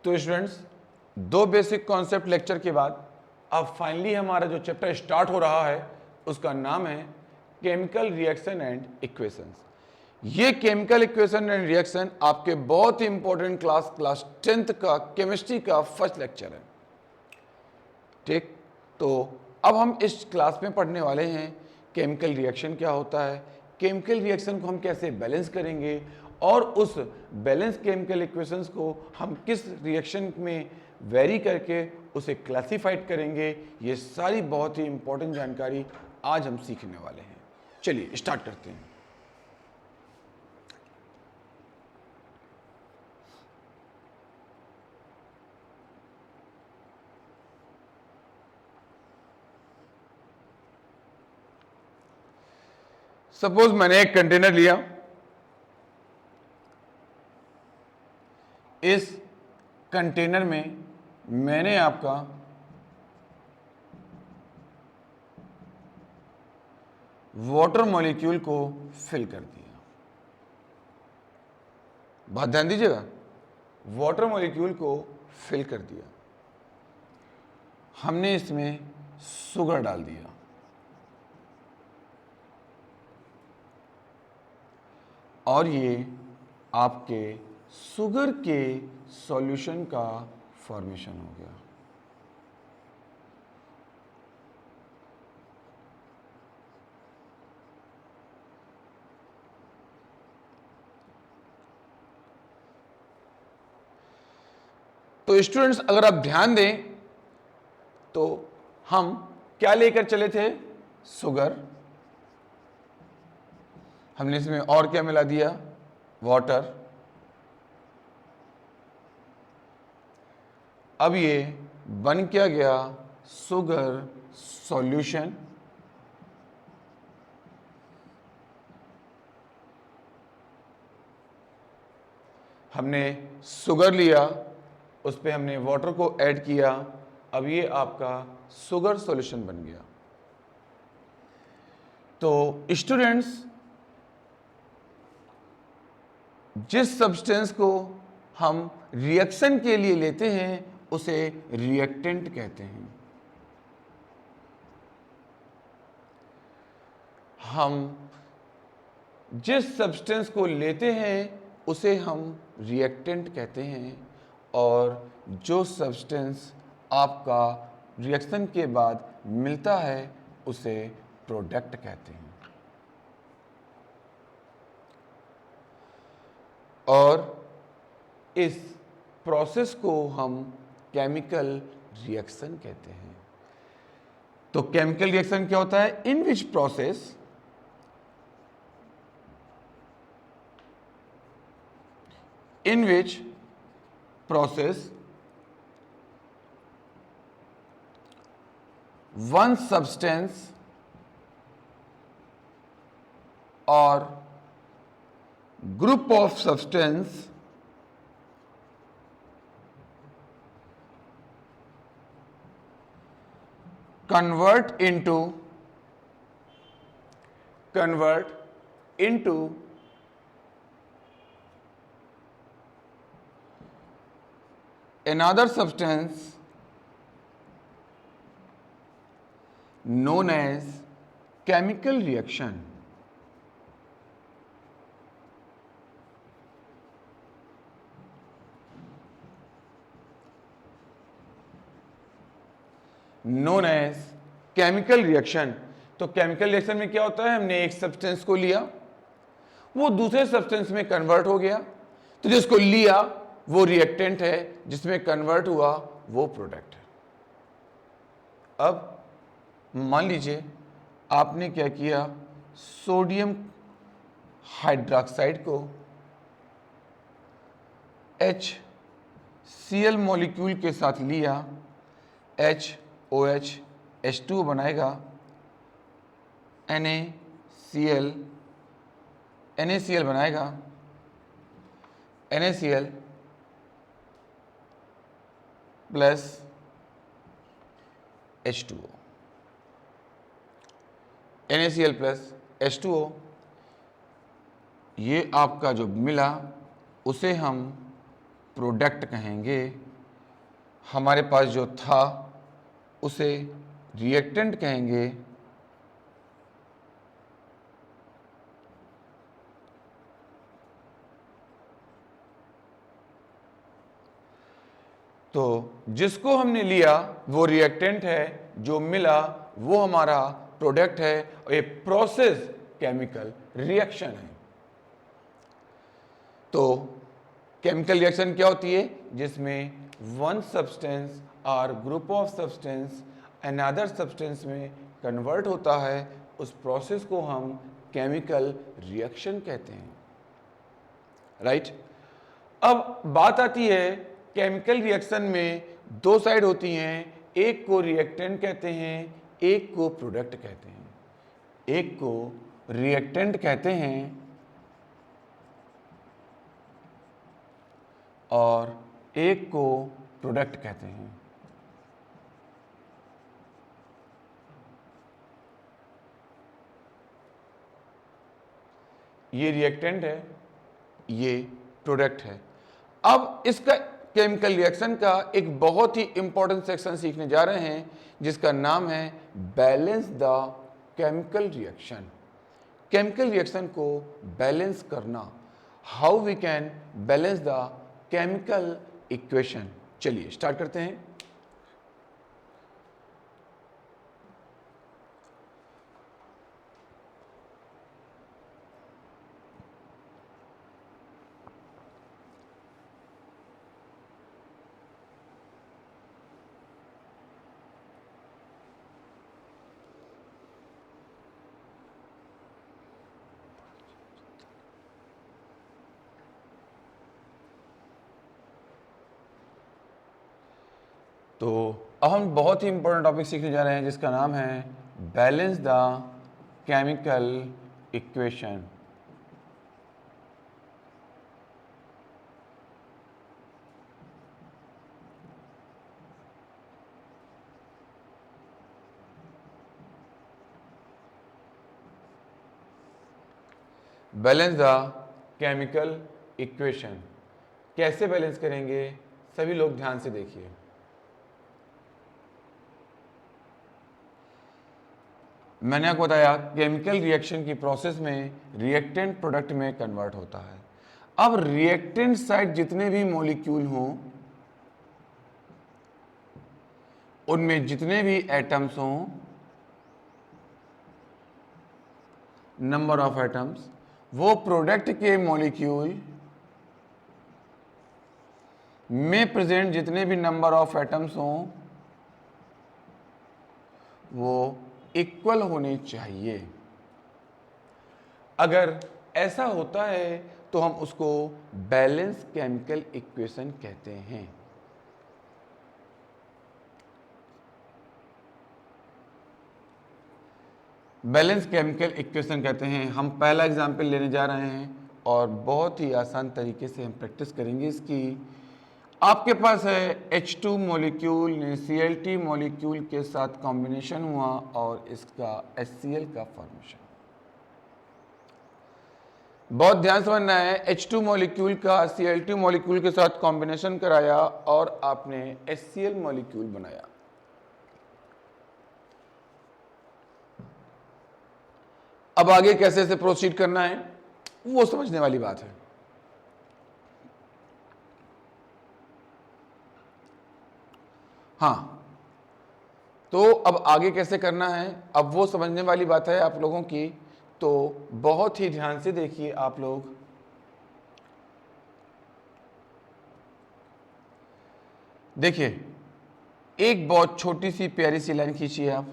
तो स्टूडेंट्स, दो basic concept lecture के बाद अब फाइनली हमारा जो चैप्टर स्टार्ट हो रहा है उसका नाम है केमिकल रिएक्शन एंड इक्वेशंस। ये केमिकल इक्वेशन एंड रिएक्शन आपके बहुत ही इंपॉर्टेंट क्लास 10th का केमिस्ट्री का फर्स्ट लेक्चर है। ठीक, तो अब हम इस क्लास में पढ़ने वाले हैं केमिकल रिएक्शन क्या होता है, केमिकल रिएक्शन को हम कैसे बैलेंस करेंगे और उस बैलेंस केमिकल इक्वेशंस को हम किस रिएक्शन में वेरी करके उसे क्लासिफाइड करेंगे। ये सारी बहुत ही इंपॉर्टेंट जानकारी आज हम सीखने वाले हैं। चलिए स्टार्ट करते हैं। सपोज मैंने एक कंटेनर लिया, इस कंटेनर में मैंने आपका वाटर मॉलिक्यूल को फिल कर दिया। बात ध्यान दीजिएगा, वाटर मॉलिक्यूल को फिल कर दिया। हमने इसमें शुगर डाल दिया और ये आपके शुगर के सॉल्यूशन का फॉर्मेशन हो गया। तो स्टूडेंट्स, अगर आप ध्यान दें तो हम क्या लेकर चले थे, शुगर। हमने इसमें और क्या मिला दिया, वाटर। अब ये बन क्या गया, शुगर सॉल्यूशन। हमने शुगर लिया, उस पे हमने वाटर को ऐड किया, अब ये आपका शुगर सॉल्यूशन बन गया। तो स्टूडेंट्स, जिस सब्सटेंस को हम रिएक्शन के लिए लेते हैं उसे रिएक्टेंट कहते हैं। हम जिस सब्सटेंस को लेते हैं उसे हम रिएक्टेंट कहते हैं और जो सब्सटेंस आपका रिएक्शन के बाद मिलता है उसे प्रोडक्ट कहते हैं। और इस प्रोसेस को हम केमिकल रिएक्शन कहते हैं। तो केमिकल रिएक्शन क्या होता है, इन विच प्रोसेस वन सब्सटेंस और group of substance convert into another substance known as chemical reaction. Known as chemical reaction. तो केमिकल रिएक्शन में क्या होता है, हमने एक सब्सटेंस को लिया, वो दूसरे सब्सटेंस में कन्वर्ट हो गया, तो जिसको लिया वो रिएक्टेंट है, जिसमें कन्वर्ट हुआ वो प्रोडक्ट है। अब मान लीजिए आपने क्या किया, सोडियम हाइड्रोक्साइड को HCl मॉलिक्यूल के साथ लिया, HOH H2 बनाएगा, NaCl बनाएगा, NaCl plus H2O, NaCl plus H2O। ये आपका जो मिला उसे हम प्रोडक्ट कहेंगे, हमारे पास जो था उसे रिएक्टेंट कहेंगे, तो जिसको हमने लिया वो रिएक्टेंट है, जो मिला वो हमारा प्रोडक्ट है, और ये प्रोसेस केमिकल रिएक्शन है। तो केमिकल रिएक्शन क्या होती है? जिसमें वन सब्सटेंस और group of substance another substance में कन्वर्ट होता है, उस प्रोसेस को हम केमिकल रिएक्शन कहते हैं, राइट? अब बात आती है केमिकल रिएक्शन में दो साइड होती हैं, एक को रिएक्टेंट कहते हैं, एक को प्रोडक्ट कहते हैं। एक को रिएक्टेंट कहते हैं और एक को प्रोडक्ट कहते हैं। ये रिएक्टेंट है, ये प्रोडक्ट है। अब इसका केमिकल रिएक्शन का एक बहुत ही इंपॉर्टेंट सेक्शन सीखने जा रहे हैं, जिसका नाम है balance the chemical reaction. Chemical reaction को बैलेंस करना, how we can balance the chemical equation. चलिए स्टार्ट करते हैं। तो अब हम बहुत ही इंपॉर्टेंट टॉपिक सीखने जा रहे हैं, जिसका नाम है balance the chemical equation. Balance the chemical equation कैसे बैलेंस करेंगे? सभी लोग ध्यान से देखिए। मैंने आपको बताया केमिकल रिएक्शन की प्रोसेस में रिएक्टेंट प्रोडक्ट में कन्वर्ट होता है। अब रिएक्टेंट साइड जितने भी मॉलिक्यूल हों, उनमें जितने भी एटम्स हों, नंबर ऑफ एटम्स, वो प्रोडक्ट के मॉलिक्यूल में प्रेजेंट जितने भी नंबर ऑफ एटम्स हों, वो इक्वल होने चाहिए। अगर ऐसा होता है तो हम उसको बैलेंस केमिकल इक्वेशन कहते हैं। बैलेंस केमिकल इक्वेशन कहते हैं। हम पहला एग्जाम्पल लेने जा रहे हैं और बहुत ही आसान तरीके से हम प्रैक्टिस करेंगे इसकी। आपके पास है H2 मॉलिक्यूल ने Cl2 मॉलिक्यूल के साथ कॉम्बिनेशन हुआ और इसका HCl का फॉर्मेशन। बहुत ध्यान से समझना है, H2 मॉलिक्यूल का Cl2 मॉलिक्यूल के साथ कॉम्बिनेशन कराया और आपने HCl मॉलिक्यूल बनाया। अब आगे कैसे से प्रोसीड करना है वो समझने वाली बात है। हाँ, तो अब आगे कैसे करना है, अब वो समझने वाली बात है आप लोगों की। तो बहुत ही ध्यान से देखिए आप लोग। देखिए, एक बहुत छोटी सी प्यारी सी लाइन खींचिए आप।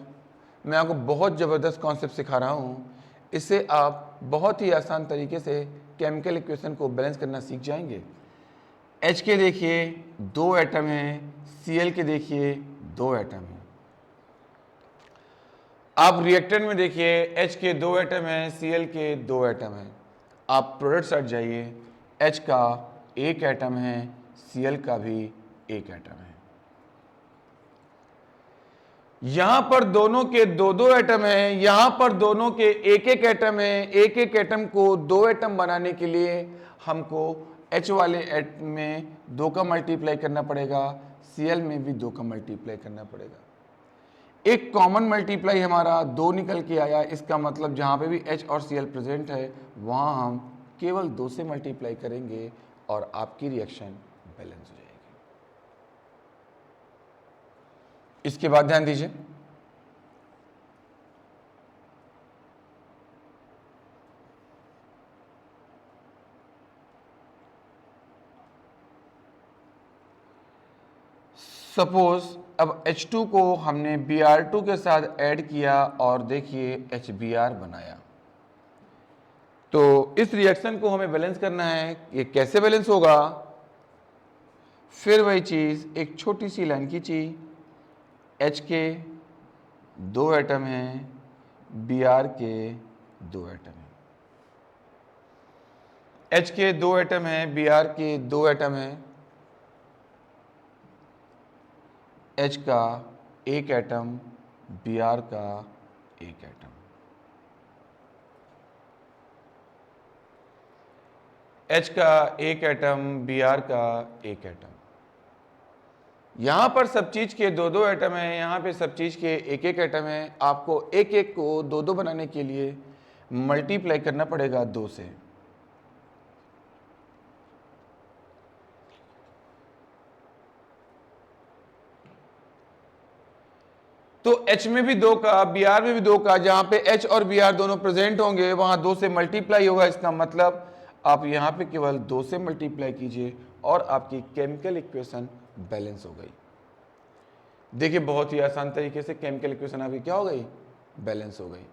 मैं आपको बहुत ज़बरदस्त कॉन्सेप्ट सिखा रहा हूँ, इससे आप बहुत ही आसान तरीके से केमिकल इक्वेशन को बैलेंस करना सीख जाएंगे। H के देखिए 2 एटम हैं, Cl के देखिए 2 एटम हैं। आप रिएक्टेंट में देखिए H के 2 एटम हैं, Cl के 2 एटम हैं। आप प्रोडक्ट साइड जाइए, H का 1 एटम है, Cl का भी 1 एटम है। यहां पर दोनों के 2-2 एटम हैं, यहां पर दोनों के 1-1 एटम है। 1-1 एटम को 2 एटम बनाने के लिए हमको H वाले एटम में 2 का मल्टीप्लाई करना पड़ेगा, Cl में भी 2 का मल्टीप्लाई करना पड़ेगा। एक कॉमन मल्टीप्लाई हमारा 2 निकल के आया, इसका मतलब जहाँ पे भी H और Cl प्रेजेंट है वहाँ हम केवल 2 से मल्टीप्लाई करेंगे और आपकी रिएक्शन बैलेंस हो जाएगी। इसके बाद ध्यान दीजिए, सपोज अब H2 को हमने Br2 के साथ ऐड किया और देखिए HBr बनाया। तो इस रिएक्शन को हमें बैलेंस करना है। ये कैसे बैलेंस होगा? फिर वही चीज़, एक छोटी सी लाइन खींची, H के 2 एटम हैं, Br के 2 एटम हैं। H के 2 एटम हैं, Br के 2 एटम हैं। H का 1 एटम, Br का 1 एटम। H का 1 एटम, Br का 1 एटम। यहां पर सब चीज के 2-2 एटम हैं, यहां पे सब चीज के 1-1 एटम हैं। आपको 1-1 को 2-2 बनाने के लिए मल्टीप्लाई करना पड़ेगा 2 से। तो H में भी 2 का, Br में भी 2 का, जहां पे H और Br दोनों प्रेजेंट होंगे वहां 2 से मल्टीप्लाई होगा। इसका मतलब आप यहां पे केवल 2 से मल्टीप्लाई कीजिए और आपकी केमिकल इक्वेशन बैलेंस हो गई। देखिए बहुत ही आसान तरीके से केमिकल इक्वेशन आपकी क्या हो गई? बैलेंस हो गई।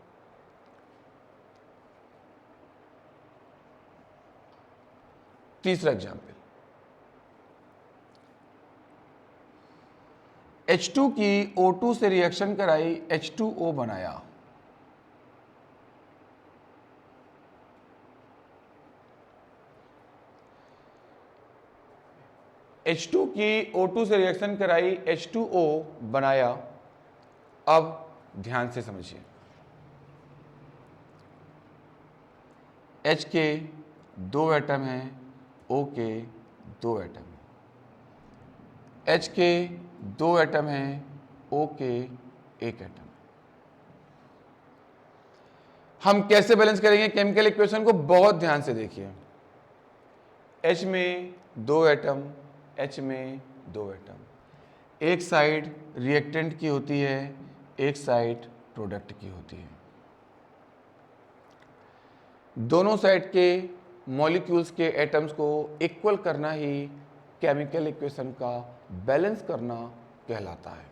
तीसरा एग्जाम्पल, H2 की O2 से रिएक्शन कराई, H2O बनाया। H2 की O2 से रिएक्शन कराई, H2O बनाया। अब ध्यान से समझिए, H के 2 एटम हैं, O के 2 एटम हैं। H के 2 एटम हैं, O के 1 एटम। हम कैसे बैलेंस करेंगे केमिकल इक्वेशन को? बहुत ध्यान से देखिए। H में 2 एटम, H में 2 एटम। एक साइड रिएक्टेंट की होती है, एक साइड प्रोडक्ट की होती है। दोनों साइड के मॉलिक्यूल्स के एटम्स को इक्वल करना ही केमिकल इक्वेशन का बैलेंस करना कहलाता है।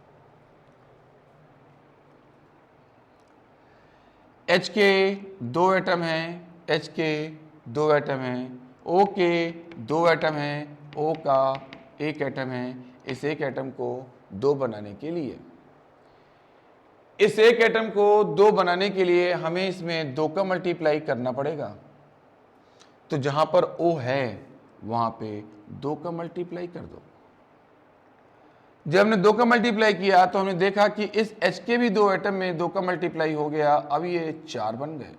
H के 2 एटम हैं, H के 2 एटम हैं, O के 2 एटम हैं, O का 1 एटम है। इस एक एटम को 2 बनाने के लिए, इस एक एटम को 2 बनाने के लिए हमें इसमें 2 का मल्टीप्लाई करना पड़ेगा। तो जहां पर O है वहां पे 2 का मल्टीप्लाई कर दो। जब हमने 2 का मल्टीप्लाई किया तो हमने देखा कि इस H के भी 2 एटम में 2 का मल्टीप्लाई हो गया। अब ये 4 बन गए।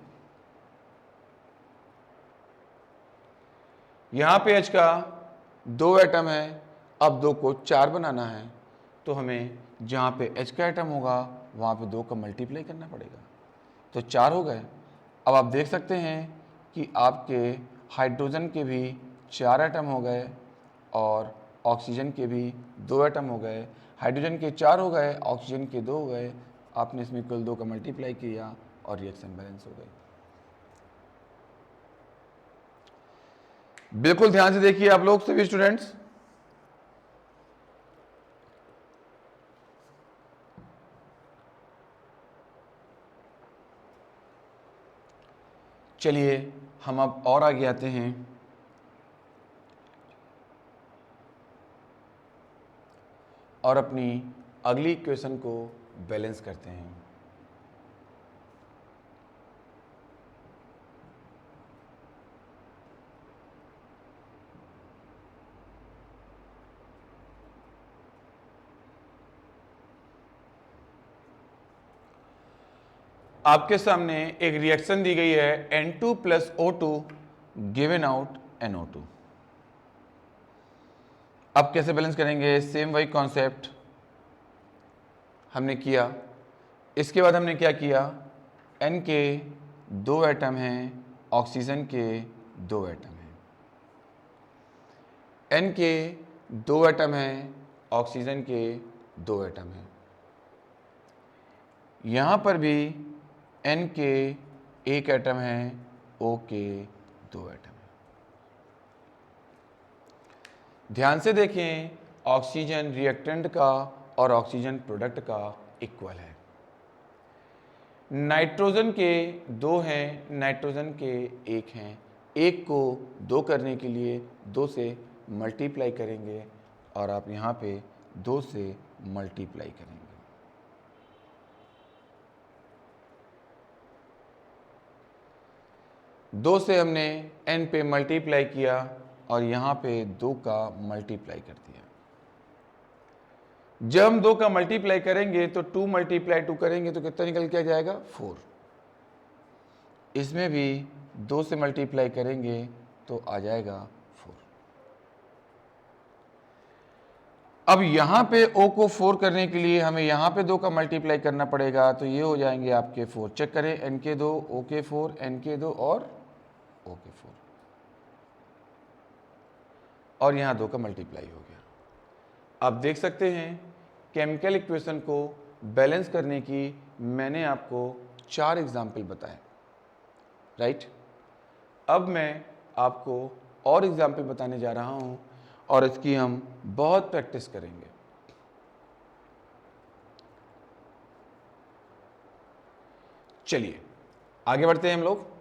यहां पे H का 2 एटम है, अब 2 को 4 बनाना है तो हमें जहां पे H का एटम होगा वहां पे 2 का मल्टीप्लाई करना पड़ेगा। तो 4 हो गए। अब आप देख सकते हैं कि आपके हाइड्रोजन के भी 4 एटम हो गए और ऑक्सीजन के भी 2 एटम हो गए। हाइड्रोजन के 4 हो गए, ऑक्सीजन के 2 हो गए। आपने इसमें कुल 2 का मल्टीप्लाई किया और रिएक्शन बैलेंस हो गई। बिल्कुल ध्यान से देखिए आप लोग सभी स्टूडेंट्स। चलिए हम अब और आगे आते हैं। और अपनी अगली इक्वेशन को बैलेंस करते हैं। आपके सामने एक रिएक्शन दी गई है N2 + O2 given out NO2। अब कैसे बैलेंस करेंगे, सेम वही कॉन्सेप्ट हमने किया। इसके बाद हमने क्या किया, N के 2 एटम हैं, ऑक्सीजन के 2 एटम हैं। N के 2 एटम हैं, ऑक्सीजन के 2 एटम हैं। यहाँ पर भी N के 1 एटम है, O के 2 एटम हैं। ध्यान से देखें, ऑक्सीजन रिएक्टेंट का और ऑक्सीजन प्रोडक्ट का इक्वल है। नाइट्रोजन के 2 हैं, नाइट्रोजन के 1 हैं। 1 को 2 करने के लिए 2 से मल्टीप्लाई करेंगे और आप यहाँ पे 2 से मल्टीप्लाई करेंगे। दो से हमने N पे मल्टीप्लाई किया और यहाँ पे 2 का मल्टीप्लाई कर दिया। जब हम 2 का मल्टीप्लाई करेंगे तो 2 मल्टीप्लाई 2 करेंगे तो कितना निकल के आ जाएगा, 4। इसमें भी 2 से मल्टीप्लाई करेंगे तो आ जाएगा 4। अब यहाँ पे O को 4 करने के लिए हमें यहाँ पे 2 का मल्टीप्लाई करना पड़ेगा, तो ये हो जाएंगे आपके 4। चेक करें, N के 2, O के 4, N के 2 और O के 4, और यहाँ 2 का मल्टीप्लाई हो गया। आप देख सकते हैं केमिकल इक्वेशन को बैलेंस करने की मैंने आपको 4 एग्जाम्पल बताए, राइट। अब मैं आपको और एग्जाम्पल बताने जा रहा हूँ और इसकी हम बहुत प्रैक्टिस करेंगे। चलिए आगे बढ़ते हैं हम लोग।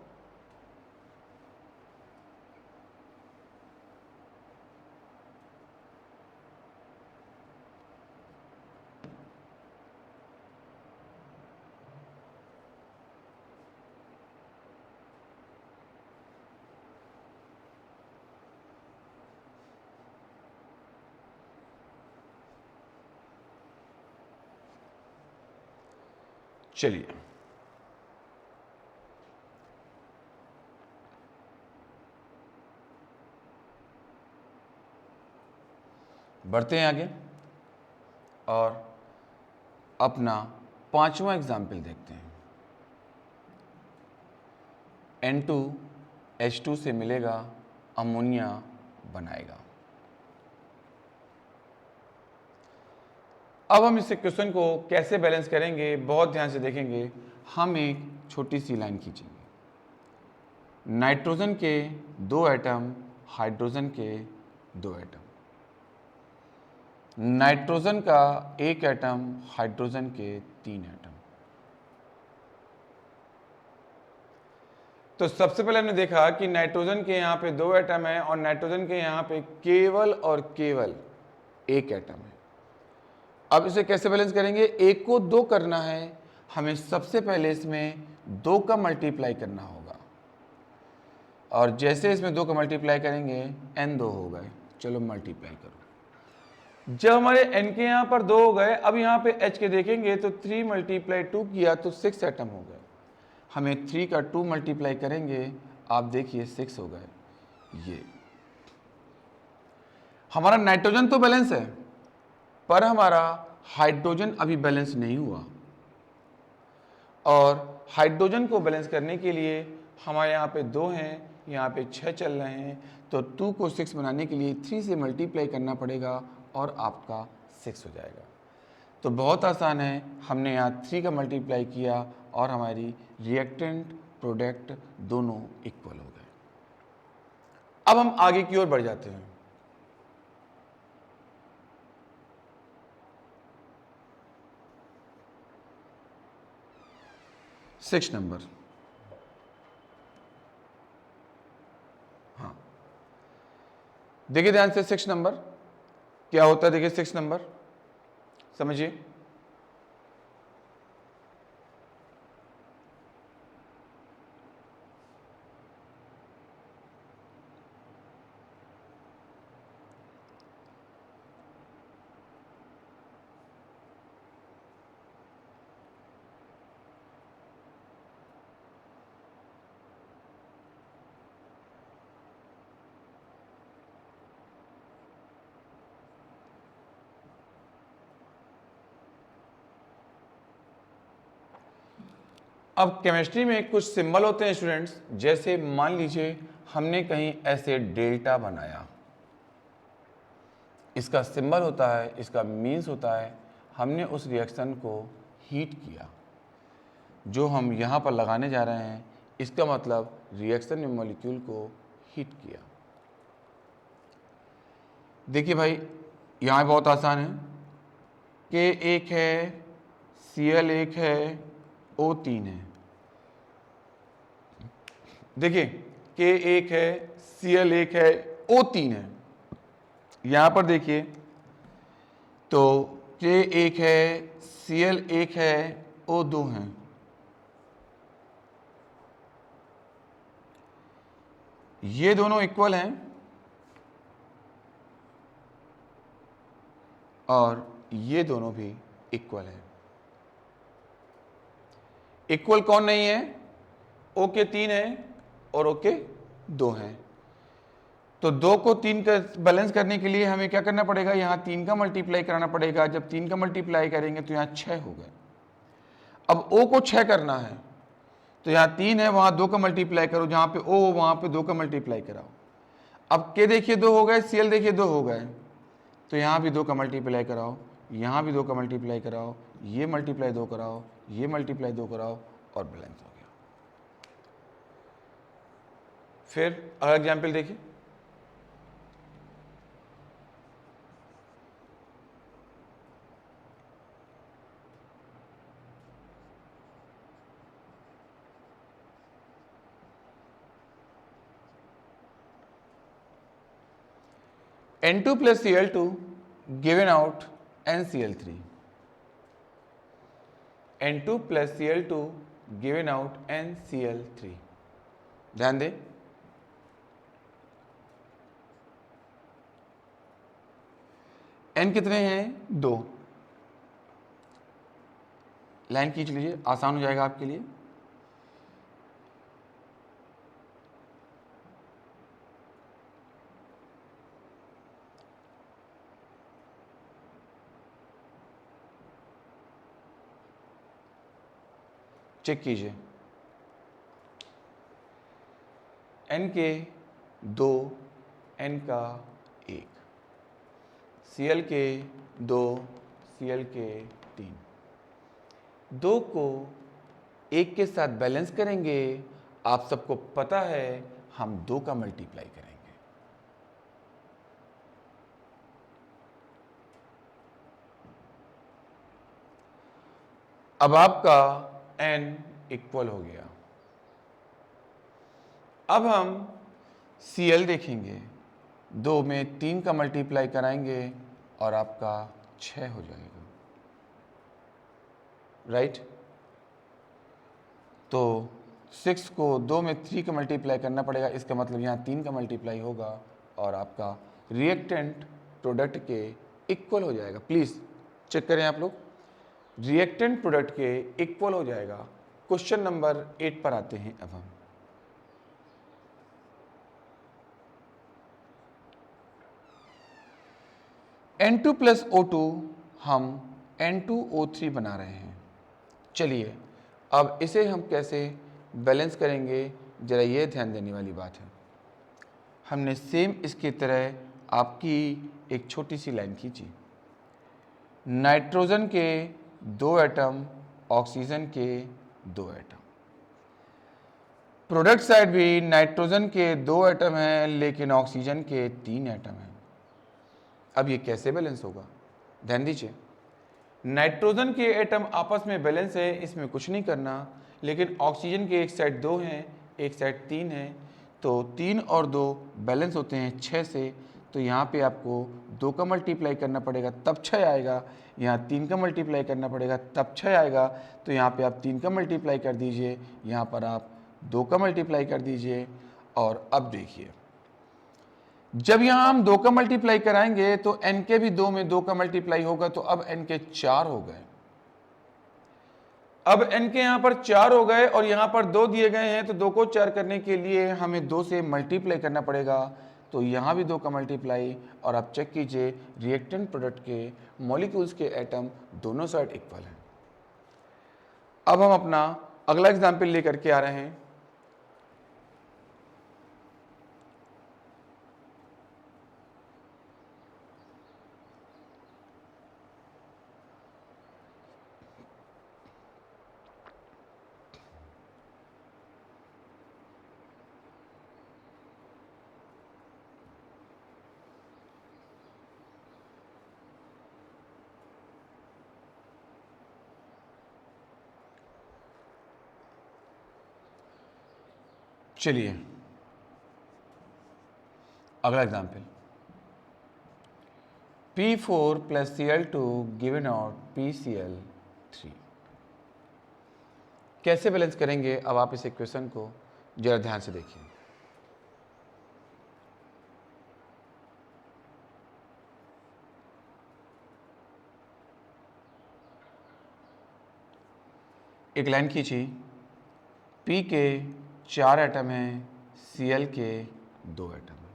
चलिए बढ़ते हैं आगे और अपना 5वां एग्जाम्पल देखते हैं। N2H2 से मिलेगा, अमोनिया बनाएगा। अब हम इस इक्वेशन को कैसे बैलेंस करेंगे, बहुत ध्यान से देखेंगे। हम एक छोटी सी लाइन खींचेंगे। नाइट्रोजन के 2 एटम, हाइड्रोजन के 2 एटम, नाइट्रोजन का 1 एटम, हाइड्रोजन के 3 एटम। तो सबसे पहले हमने देखा कि नाइट्रोजन के यहाँ पे 2 एटम है और नाइट्रोजन के यहाँ पे केवल और केवल 1 एटम है। अब इसे कैसे बैलेंस करेंगे, 1 को 2 करना है, हमें सबसे पहले इसमें 2 का मल्टीप्लाई करना होगा और जैसे इसमें 2 का मल्टीप्लाई करेंगे N2 हो गए। चलो मल्टीप्लाई करो। जब हमारे N के यहाँ पर 2 हो गए, अब यहाँ पे H के देखेंगे तो 3 मल्टीप्लाई 2 किया तो 6 एटम हो गए। हमें 3 का 2 मल्टीप्लाई करेंगे, आप देखिए 6 हो गए। ये हमारा नाइट्रोजन तो बैलेंस है, पर हमारा हाइड्रोजन अभी बैलेंस नहीं हुआ और हाइड्रोजन को बैलेंस करने के लिए हमारे यहाँ पे 2 हैं, यहाँ पे 6 चल रहे हैं, तो 2 को 6 बनाने के लिए 3 से मल्टीप्लाई करना पड़ेगा और आपका 6 हो जाएगा। तो बहुत आसान है, हमने यहाँ 3 का मल्टीप्लाई किया और हमारी रिएक्टेंट प्रोडक्ट दोनों इक्वल हो गए। अब हम आगे की ओर बढ़ जाते हैं। सिक्स नंबर, हाँ देखिए ध्यान से, 6 नंबर क्या होता है, देखिए 6 नंबर समझिए। अब केमिस्ट्री में कुछ सिंबल होते हैं स्टूडेंट्स, जैसे मान लीजिए हमने कहीं ऐसे डेल्टा बनाया, इसका सिंबल होता है, इसका मीन्स होता है हमने उस रिएक्शन को हीट किया। जो हम यहाँ पर लगाने जा रहे हैं इसका मतलब रिएक्शन में मॉलिक्यूल को हीट किया। देखिए भाई यहाँ बहुत आसान है, K एक है, Cl एक है, O तीन है। देखिए K एक है, Cl एक है, O तीन है। यहाँ पर देखिए तो K एक है, Cl एक है, O दो हैं। ये दोनों इक्वल हैं और ये दोनों भी इक्वल हैं। इक्वल कौन नहीं है? O के तीन है और O के दो हैं। तो दो को तीन का बैलेंस करने के लिए हमें क्या करना पड़ेगा? यहाँ तीन का मल्टीप्लाई कराना पड़ेगा। जब तीन का मल्टीप्लाई करेंगे तो यहाँ 6 हो गए। अब O को 6 करना है तो यहाँ तीन है, वहाँ 2 का मल्टीप्लाई करो, जहाँ पे O हो वहाँ पे 2 का मल्टीप्लाई कराओ। अब K देखिए 2 हो गए, Cl देखिए 2 हो गए, तो यहाँ भी 2 का मल्टीप्लाई कराओ, यहाँ भी 2 का मल्टीप्लाई कराओ, ये मल्टीप्लाई 2 कराओ, ये मल्टीप्लाई 2 कराओ और बैलेंस हो गया। फिर अगला एग्जाम्पल देखिए, N2 plus Cl2 given out NCl3. N2 plus Cl2 given out NCl3. ध्यान दें, N कितने हैं? 2। लाइन खींच लीजिए, आसान हो जाएगा आपके लिए। चेक कीजिए, N के 2, N का 1, Cl के 2, Cl के 3। 2 को 1 के साथ बैलेंस करेंगे। आप सबको पता है हम 2 का मल्टीप्लाई करेंगे। अब आपका N इक्वल हो गया। अब हम Cl देखेंगे, 2 में 3 का मल्टीप्लाई कराएंगे और आपका 6 हो जाएगा, राइट। तो 6 को 2 में 3 का मल्टीप्लाई करना पड़ेगा, इसका मतलब यहाँ 3 का मल्टीप्लाई होगा और आपका रिएक्टेंट प्रोडक्ट के इक्वल हो जाएगा। प्लीज़ चेक करें आप लोग, रिएक्टेंट प्रोडक्ट के इक्वल हो जाएगा। क्वेश्चन नंबर 8 पर आते हैं। अब हम N2 प्लस O2 हम N2O3 बना रहे हैं। चलिए अब इसे हम कैसे बैलेंस करेंगे, जरा ये ध्यान देने वाली बात है। हमने सेम इसकी तरह आपकी एक छोटी सी लाइन खींची, नाइट्रोजन के 2 एटम, ऑक्सीजन के 2 एटम। प्रोडक्ट साइड भी नाइट्रोजन के 2 एटम हैं लेकिन ऑक्सीजन के 3 एटम हैं। अब ये कैसे बैलेंस होगा? ध्यान दीजिए, नाइट्रोजन के एटम आपस में बैलेंस है, इसमें कुछ नहीं करना, लेकिन ऑक्सीजन के एक साइड 2 हैं, एक साइड 3 है, तो 3 और 2 बैलेंस होते हैं 6 से। तो यहाँ पे आपको 2 का मल्टीप्लाई करना पड़ेगा तब 6 आएगा, यहाँ 3 का मल्टीप्लाई करना पड़ेगा तब 6 आएगा। तो यहाँ पे आप 3 का मल्टीप्लाई कर दीजिए, यहाँ पर आप 2 का मल्टीप्लाई कर दीजिए। और अब देखिए, जब यहाँ हम 2 का मल्टीप्लाई कराएंगे तो N के भी 2 में 2 का मल्टीप्लाई होगा, तो अब N के 4 हो गए। अब N के यहाँ पर 4 हो गए और यहाँ पर 2 दिए गए हैं, तो 2 को 4 करने के लिए हमें 2 से मल्टीप्लाई करना पड़ेगा। तो यहाँ भी 2 का मल्टीप्लाई, और आप चेक कीजिए रिएक्टेंट प्रोडक्ट के मॉलिक्यूल्स के एटम दोनों साइड इक्वल हैं। अब हम अपना अगला एग्जाम्पल लेकर के आ रहे हैं। चलिए अगला example, P4 plus Cl2 given out PCl3। कैसे बैलेंस करेंगे? अब आप इस इक्वेशन को जरा ध्यान से देखिए। एक लाइन खींची, P के 4 एटम हैं, Cl के 2 एटम हैं।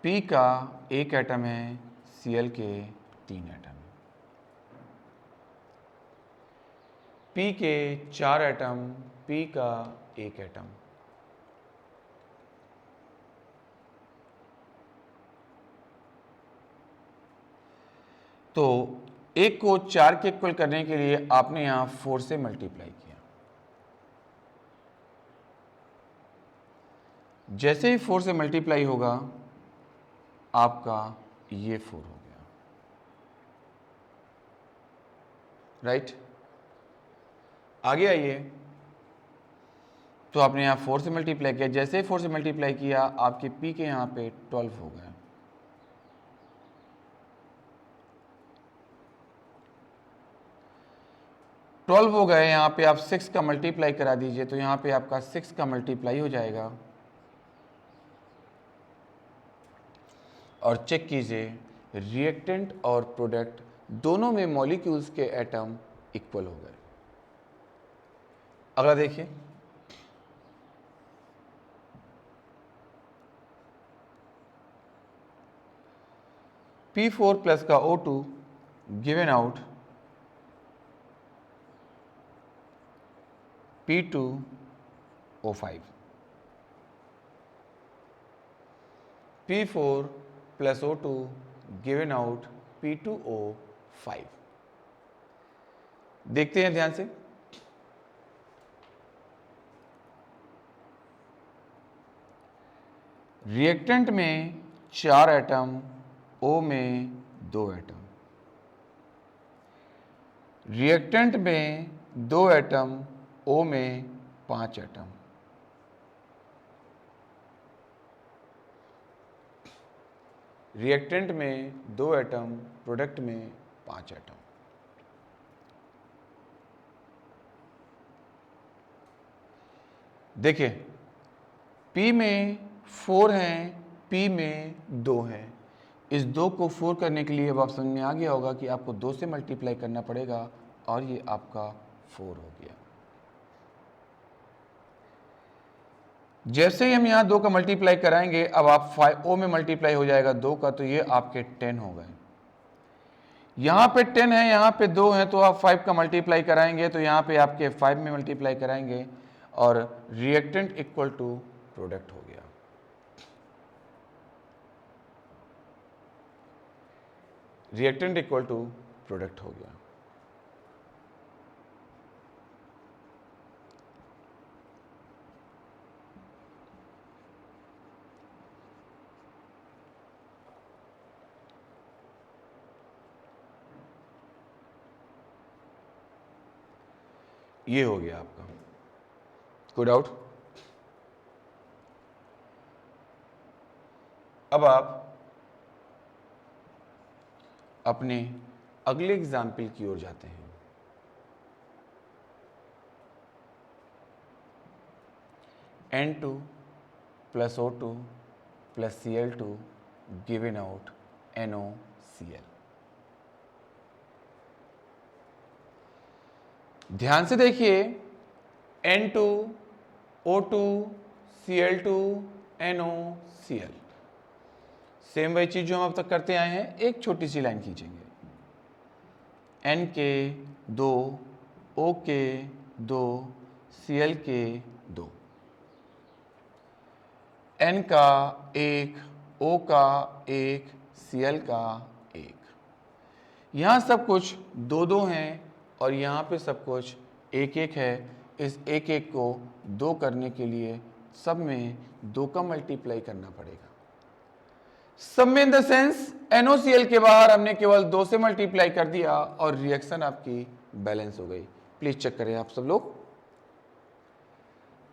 P का 1 एटम है, Cl के 3 एटम हैं। P के 4 एटम, P का 1 एटम। तो 1 को 4 के इक्वल करने के लिए आपने यहां 4 से मल्टीप्लाई किया। जैसे ही 4 से मल्टीप्लाई होगा आपका ये 4 हो गया, राइट। आगे आइए, तो आपने यहां 4 से मल्टीप्लाई किया। जैसे ही 4 से मल्टीप्लाई किया आपके P के यहां पे 12 हो गए। ट्वेल्व हो गए, यहाँ पे आप 6 का मल्टीप्लाई करा दीजिए, तो यहाँ पे आपका 6 का मल्टीप्लाई हो जाएगा। और चेक कीजिए, रिएक्टेंट और प्रोडक्ट दोनों में मॉलिक्यूल्स के एटम इक्वल हो गए। अगला देखिए, P4 प्लस का O2 given out P2O5। P4 plus O2 given out P2O5। देखते हैं ध्यान से। रिएक्टेंट में 4 एटम, O में 2 एटम। रिएक्टेंट में 2 एटम, O में 5 एटम। रिएक्टेंट में 2 एटम, प्रोडक्ट में 5 एटम। देखिए, P में 4 हैं, P में 2 हैं। इस 2 को 4 करने के लिए अब आप समझ में आ गया होगा कि आपको 2 से मल्टीप्लाई करना पड़ेगा, और ये आपका 4 हो गया। जैसे ही हम यहाँ 2 का मल्टीप्लाई कराएंगे, अब आप 5O में मल्टीप्लाई हो जाएगा 2 का, तो ये आपके 10 हो गए। यहाँ पे 10 है, यहाँ पे 2 है, तो आप 5 का मल्टीप्लाई कराएंगे, तो यहाँ पे आपके 5 में मल्टीप्लाई कराएंगे, और रिएक्टेंट इक्वल टू प्रोडक्ट हो गया। रिएक्टेंट इक्वल टू प्रोडक्ट हो गया। ये हो गया आपका। कोई डाउट? अब आप अपने अगले एग्जाम्पल की ओर जाते हैं। N2 plus O2 plus Cl2 given out NOCl। ध्यान से देखिए, N2 O2 Cl2 NOCl, same वही चीज जो हम अब तक करते आए हैं। एक छोटी सी लाइन खींचेंगे, N के 2 O के 2 Cl के 2, N का 1, O का 1, Cl का 1। यहाँ सब कुछ 2 हैं और यहाँ पे सब कुछ 1 है। इस 1 को 2 करने के लिए सब में 2 का मल्टीप्लाई करना पड़ेगा। सब में इन द सेंस NaCl के बाहर हमने केवल 2 से मल्टीप्लाई कर दिया और रिएक्शन आपकी बैलेंस हो गई। प्लीज चेक करें आप सब लोग।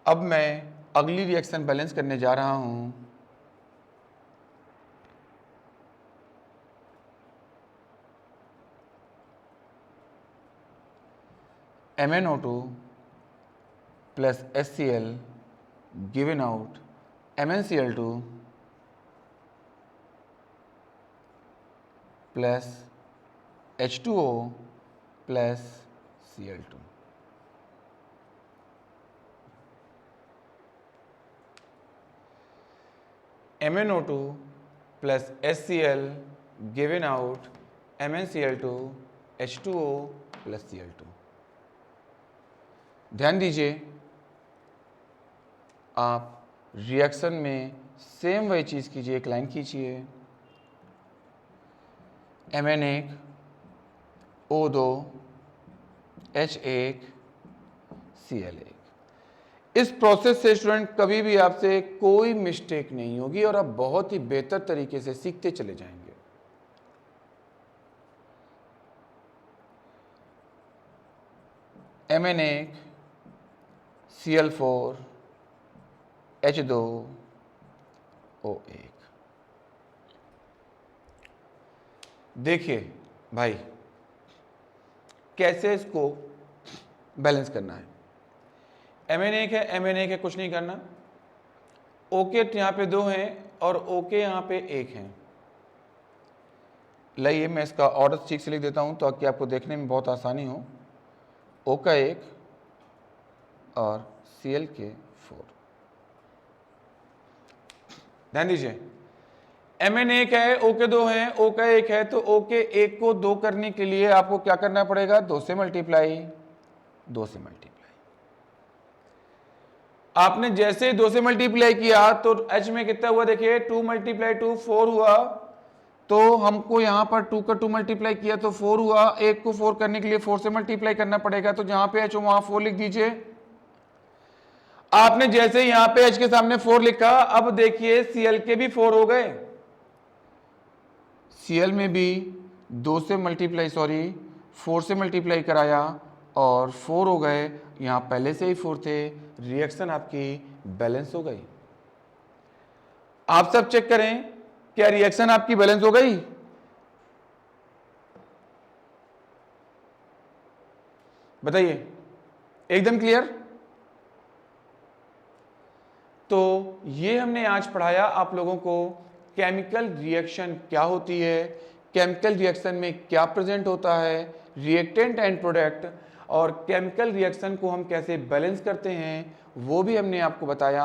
अब मैं अगली रिएक्शन बैलेंस करने जा रहा हूं। MnO2 plus HCl given out MnCl2 plus H2O plus Cl2। MnO2 plus HCl given out MnCl2 H2O plus Cl2। ध्यान दीजिए, आप रिएक्शन में सेम वही चीज़ कीजिए। एक line खींचिए, Mn1 O2 H1 Cl1। इस प्रोसेस से स्टूडेंट कभी भी आपसे कोई मिस्टेक नहीं होगी और आप बहुत ही बेहतर तरीके से सीखते चले जाएंगे। Mn1 Cl4 H2 O1। देखिए भाई, कैसे इसको बैलेंस करना है। Mn1 है, Mn1 है, कुछ नहीं करना। ओके यहाँ पे 2 हैं और ओके यहाँ पे 1 है। लाइए मैं इसका ऑर्डर ठीक से लिख देता हूँ ताकि आपको देखने में बहुत आसानी हो। O का 1 और Cl के 4। ध्यान दीजिए, Mn1 है, O के 2 हैं, O का 1 है, तो O के 1 को 2 करने के लिए आपको क्या करना पड़ेगा? 2 से मल्टीप्लाई। 2 से मल्टीप्लाई। आपने जैसे 2 से मल्टीप्लाई किया तो H में कितना हुआ? देखिए 2 × 2 4 हुआ। तो हमको यहां पर 2 का 2 मल्टीप्लाई किया तो 4 हुआ। 1 को 4 करने के लिए 4 से मल्टीप्लाई करना पड़ेगा, तो जहां पे H हो वहां 4 लिख दीजिए। आपने जैसे यहां पे H के सामने 4 लिखा, अब देखिए Cl के भी 4 हो गए। Cl में भी 2 से मल्टीप्लाई 4 से मल्टीप्लाई कराया और 4 हो गए। यहां पहले से ही 4 थे, रिएक्शन आपकी बैलेंस हो गई। आप सब चेक करें, क्या रिएक्शन आपकी बैलेंस हो गई? बताइए, एकदम क्लियर? तो ये हमने आज पढ़ाया आप लोगों को केमिकल रिएक्शन क्या होती है, केमिकल रिएक्शन में क्या प्रेजेंट होता है, रिएक्टेंट एंड प्रोडक्ट, और केमिकल रिएक्शन को हम कैसे बैलेंस करते हैं वो भी हमने आपको बताया।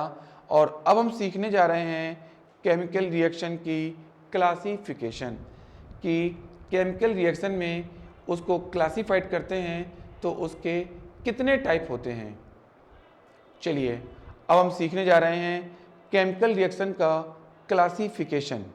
और अब हम सीखने जा रहे हैं केमिकल रिएक्शन की क्लासिफिकेशन, कि केमिकल रिएक्शन में उसको क्लासिफाइड करते हैं तो उसके कितने टाइप होते हैं। चलिए अब हम सीखने जा रहे हैं केमिकल रिएक्शन का क्लासिफिकेशन।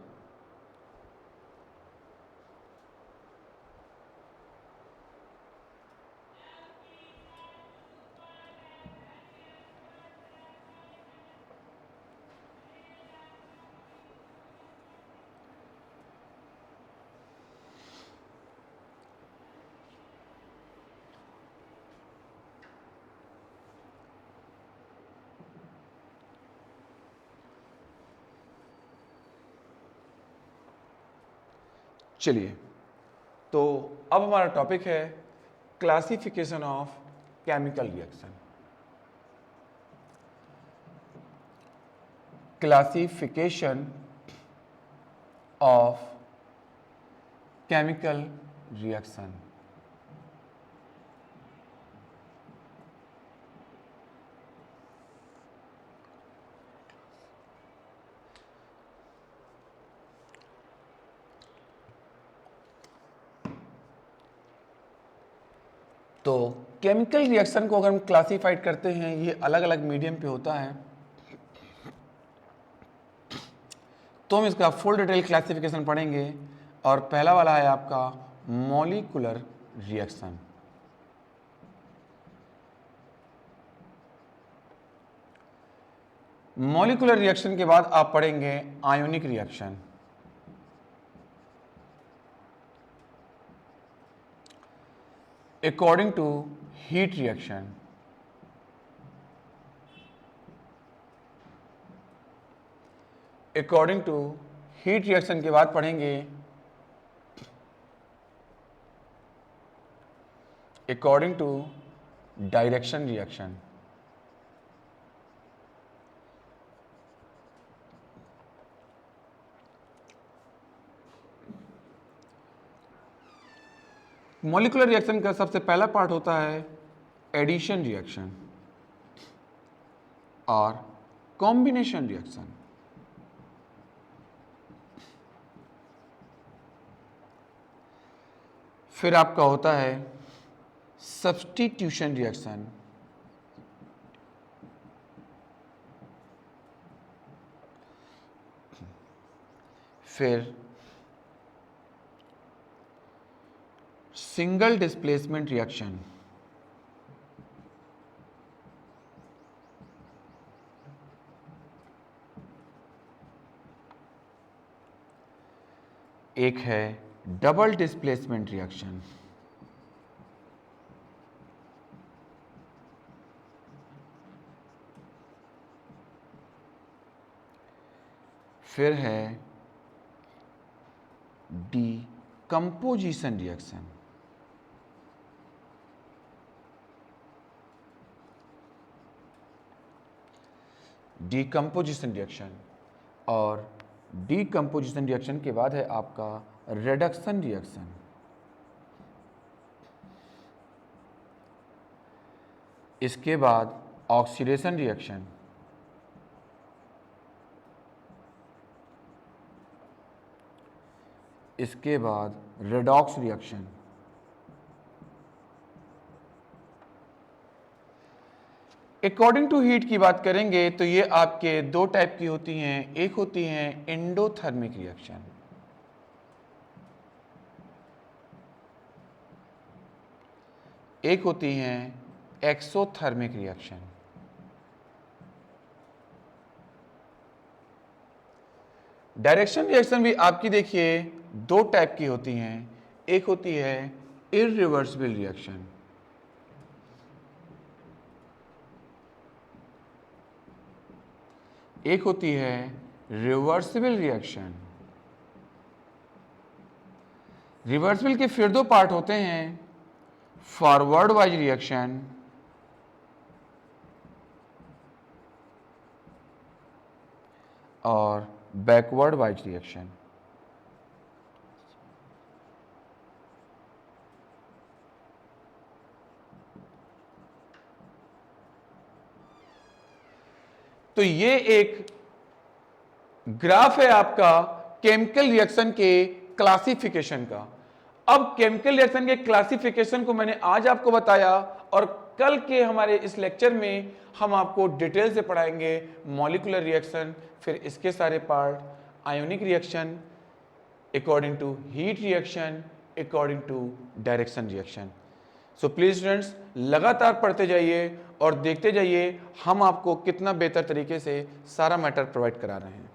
चलिए, तो अब हमारा टॉपिक है classification of chemical reaction. Classification of chemical reaction. तो केमिकल रिएक्शन को अगर हम क्लासीफाइड करते हैं, ये अलग अलग मीडियम पे होता है, तो हम इसका फुल डिटेल क्लासिफिकेशन पढ़ेंगे। और पहला वाला है आपका मॉलिक्यूलर रिएक्शन। मॉलिक्यूलर रिएक्शन के बाद आप पढ़ेंगे ionic reaction. According to heat reaction. According to heat reaction के बाद पढ़ेंगे according to direction reaction. Molecular reaction का सबसे पहला पार्ट होता है एडिशन रिएक्शन और कॉम्बिनेशन रिएक्शन। फिर आपका होता है सब्स्टिट्यूशन रिएक्शन, फिर सिंगल डिस्प्लेसमेंट रिएक्शन, एक है डबल डिस्प्लेसमेंट रिएक्शन, फिर है डीकंपोजिशन रिएक्शन, डीकंपोजिशन रिएक्शन। और डीकंपोजिशन रिएक्शन के बाद है आपका रिडक्शन रिएक्शन। इसके बाद ऑक्सीडेशन रिएक्शन, इसके बाद redox reaction, according to heat की बात करेंगे तो ये आपके दो टाइप की होती हैं। एक होती है एंडोथर्मिक रिएक्शन, एक होती है एक्सोथर्मिक रिएक्शन। डायरेक्शन रिएक्शन भी आपकी देखिए दो टाइप की होती हैं। एक होती है इररिवर्सिबल रिएक्शन, एक होती है रिवर्सिबल रिएक्शन। रिवर्सिबल के फिर दो पार्ट होते हैं, फॉरवर्ड वाइज रिएक्शन और बैकवर्ड वाइज रिएक्शन। तो ये एक ग्राफ है आपका केमिकल रिएक्शन के क्लासिफिकेशन का। अब केमिकल रिएक्शन के क्लासिफिकेशन को मैंने आज आपको बताया और कल के हमारे इस लेक्चर में हम आपको डिटेल से पढ़ाएंगे मॉलिक्यूलर रिएक्शन, फिर इसके सारे part, ionic reaction, according to heat reaction, according to direction reaction. So please students लगातार पढ़ते जाइए और देखते जाइए हम आपको कितना बेहतर तरीके से सारा मैटर प्रोवाइड करा रहे हैं।